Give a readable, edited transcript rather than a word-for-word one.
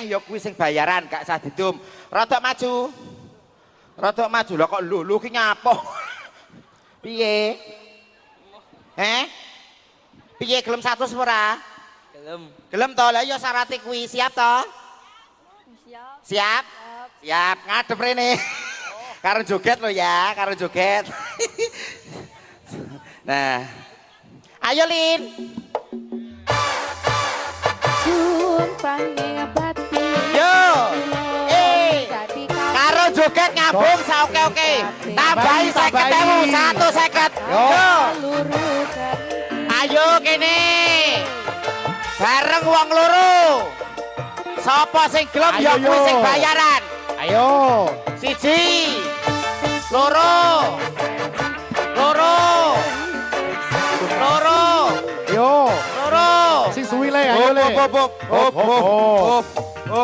Ya kuwi sing bayaran gak usah didum. Rodok maju. Rodok maju lho kok lu ki nyapo. Piye? Piye gelem 100 ora? Gelem. Gelem to? Lah ya syaraté kuwi siap to? Siap. Siap? Siap, ngadep rene. Karo joget lo ya, karo joget. Nah. Ayo Lin. Sumpahnya batin. Yo. Karo joget ngabung oke. Tambahi 50.000, 150. Yo. Ayo kene. Bareng wong loro. Sapa sing gelem ya kuwi sing bayaran. Ayo. 1, 2, 2. Yo. Loro. Sing suwi le ayo le. Hop.